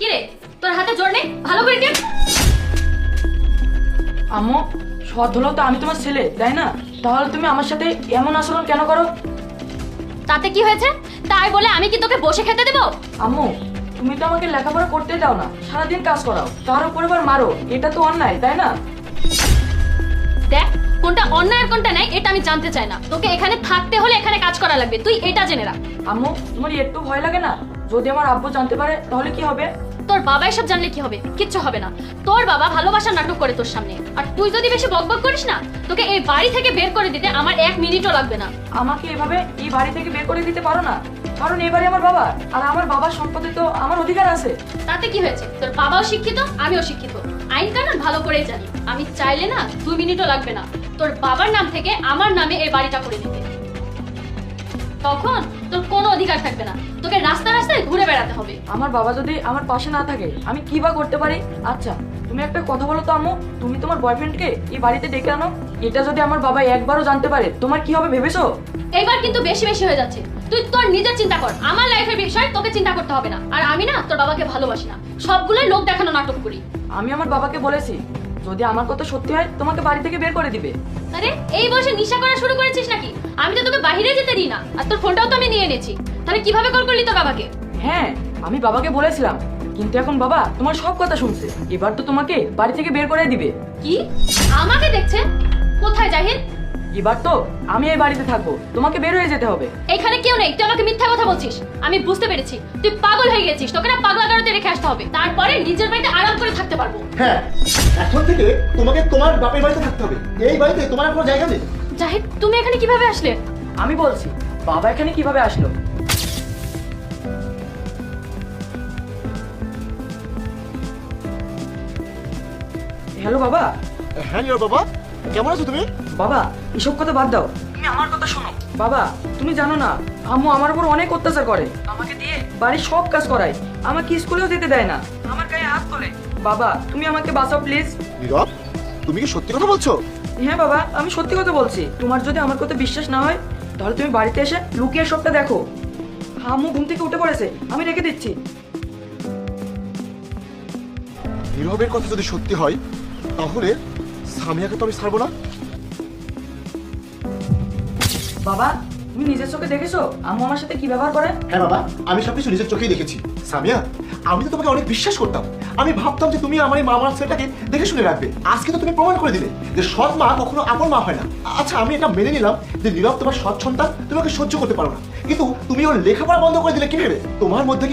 কি রে, তোর হাতে জোর নেই? ভালো করে টেপ। আম্মু, সৎ হলেও তো আমি তোমার ছেলে, তাই না? তাহলে তুমি আমার সাথে এমন আচরণ কেন করো? তাতে কি হয়েছে? তাই বলে আমি কি তোকে বসে খেতে দেবো? আম্মু, তুমি তো আমাকে লেখাপড়া করতে দাও না, সারাদিন কাজ করাও, তার উপর আবার মারো। এটা তো অন্যায়, তাই না? দেখ, কোনটা অন্যায় আর কোনটা নাই এটা আমি জানতে চাই না। তোকে এখানে থাকতে হলে এখানে কাজ করা লাগবে, তুই এটা জেনে রাখ। আম্মু, তোমার একটু ভয় লাগে না? যদি আমার আব্বু জানতে পারে তাহলে কি হবে? তোর বাবা এসব জানলে কি হবে? কিচ্ছু হবে না। তোর বাবা ভালোবাসার নাটক করে তোর সামনে, আর তুই যদি বেশি বকবক করিস না, তোকে এই বাড়ি থেকে বের করে দিতে আমার 1 মিনিটও লাগবে না। আমাকে এভাবে এই বাড়ি থেকে বের করে দিতে পারো না, কারণ এই বাড়ি আমার বাবা, আর আমার বাবার সম্পত্তি তো আমার অধিকার আছে। তাতে কি হয়েছে? তোর বাবাও শিক্ষিত, আমিও শিক্ষিত, আইন কানুন ভালো করেই জানি। আমি চাইলে না 2 মিনিটও লাগবে না তোর বাবার নাম থেকে আমার নামে এই বাড়িটা করে দিতে। তখন তোর কোনো অধিকার থাকবে না, তোকে রাস্তা রাস্তায় ঘুরে বেড়াতে হবে। আমার বাবা যদি আমার পাশে না থাকে আমি কি বা করতে পারি? আচ্ছা, তুমি একটা কথা বলো তো আম্মু, তুমি তোমার বয়ফ্রেন্ডকে এই বাড়িতে ডেকে আনো, এটা যদি আমার বাবা একবারও জানতে পারে তোমার কি হবে ভেবেছো? এইবার কিন্তু বেশি বেশি হয়ে যাচ্ছে। তুই তোর নিজের চিন্তা কর, আমার লাইফের বিষয় তোকে চিন্তা করতে হবে না। আর আমি না তোর বাবাকে ভালোবাসি না, সবগুলোই লোক দেখানো নাটক করি। আমি আমার বাবাকে বলেছি যদি আমার কথা সত্যি হয় তোমাকে বাড়ি থেকে বের করে দিবে। আরে এই বয়সে নেশা করা শুরু করেছিস নাকি? আমি তো তোকে বাইরে যেতে দিই না, আর তোর ফোনটাও তো আমি নিয়ে এনেছি। তাহলে কিভাবে কল করলি তোর বাবাকে? হ্যাঁ, আমি বাবাকে বলেছিলাম, কিন্তু এখন বাবা তোমার সব কথা শুনছে, এবার তো তোমাকে বাড়ি থেকে বের করে দিবে। কি? আমাকে দেখছে? কোথায় জাহিদ? এবার তো আমি এই বাড়িতে থাকবো, তোমাকে বের হয়ে যেতে হবে। এখানে কেউ নেই, তুই আমাকে মিথ্যা কথা বলছিস। আমি বুঝতে পেরেছি তুই পাগল হয়ে গেছিস, তোকে না পাগলা গারোতে রেখে আসতে হবে, তারপরে নিজের বাড়িতে আরাম করে থাকতে পারবো। হ্যাঁ, এখন থেকে তোমাকে তোমার বাপের বাড়িতে থাকতে হবে। এই বাড়িতে তোমার আর কোনো জায়গা নেই। জাহিদ, তুমি এখানে কিভাবে আসলে? আমি বলছি, বাবা এখানে কিভাবে আসলো? হ্যালো বাবা। হ্যাঁ নীরব বাবা, কেমন আছো তুমি? বাবা, এসব কথা বাদ দাও, তুমি আমার কথা শোনো। বাবা, তুমি জানো না আম্মু আমার উপর অনেক অত্যাচার করে, আমাকে দিয়ে বাড়ির সব কাজ করায়, আমাকে স্কুলেও যেতে দেয় না, আমার গায়ে হাত তোলে। বাবা, তুমি আমাকে বাঁচাও প্লিজ। নীরব, তুমি কি সত্যি কথা বলছো? হ্যাঁ বাবা, আমি সত্যি কথা বলছি। তোমার যদি আমার কথা বিশ্বাস না হয় তাহলে তুমি বাড়িতে এসে লুকিয়ে সবটা দেখো। আম্মু ঘুম থেকে উঠে পড়েছে, আমি রেখে দিচ্ছি। নীরবের কথা যদি সত্যি হয় তাহলে সামিয়াকে তো আমি ছাড়বো না। বাবা, তুমি নিজের চোখে দেখেছো আম্মু আমার সাথে কি ব্যবহার করে? হ্যাঁ বাবা, আমি সবকিছু নিজের চোখেই দেখেছি। সামিয়া, আমি তো তোমাকে অনেক বিশ্বাস করতাম। আমি ভাবতাম যে তুমি আমার এই মামার ছেলেটাকে দেখে শুনে রাখবে। আজকে তো তুমি প্রমাণ করে দিলে যে সৎ মা কখনো আপন মা হয় না। আচ্ছা, আমি এটা মেনে নিলাম যে নীরব তোমার সৎ সন্তান, তুমি ওকে সহ্য করতে পারো না, কিন্তু তুমি ওর লেখাপড়া বন্ধ করে দিলে কি ভেবে? তোমার মধ্যে